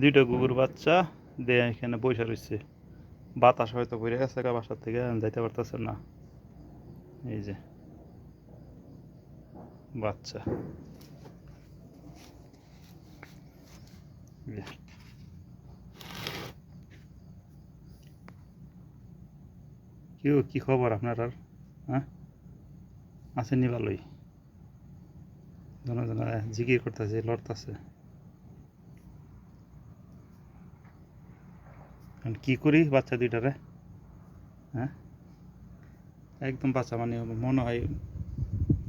দুইটা কুকুর বাচ্চা দিয়ে এখানে বসে রয়েছে। বাতাস হয়তো পড়ে গেছে বাসার থেকে যাইতে পারতেছে না। এই যে বাচ্চা কি খবর আপনার? আর হ্যাঁ আসেননি ভালোই, জনা জিকির করতেছে, লড়তেছে। কি করি বাচ্চা দুইটারে? হ্যাঁ একদম বাচ্চা, মানে মনে হয়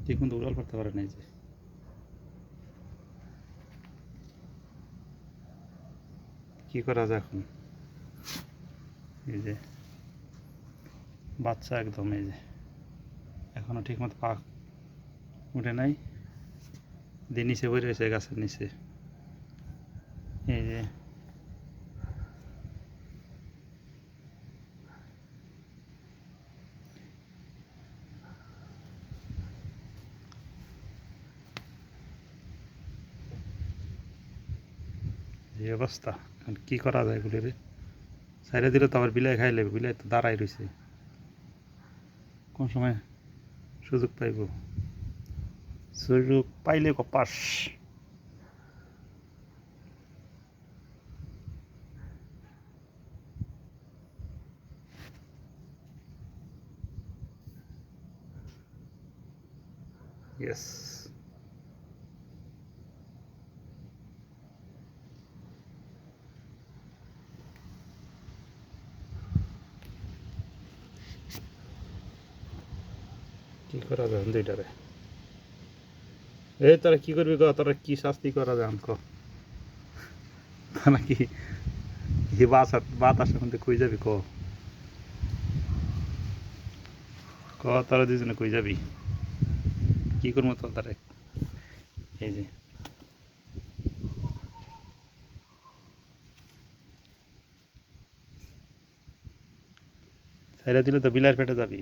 ঠিক মতো উড়াল করতে পারে না। এই যে কি করা যায় এখন? এই যে বাচ্চা একদম, এই যে এখনো ঠিক মতো পা উঠে নাই, দিয়ে নিচে বই রয়েছে গাছের নিচে। এই যে এই অবস্থা, এখন কি করা যায় এগুলিরে? সাইডে দিলে তো আবার বিলাই খাই লাগবে, বিলাই তো দাঁড়াই রয়েছে, কোন সময় সুযোগ পাইব? সুযোগ পাইলে কপাস। ইয়েস, কি করা যায় দুইটারে? এই তোরা কি করবি ক? তোরা কি শাস্তি করা যায় ক? তোরা কি বাতাসের মধ্যে কই যাবি ক? ক তোরা দুজনে কই যাবি? কি করবো তো তারে? এই যে ছাইড়া দিলে তো বিলার পেটে যাবি।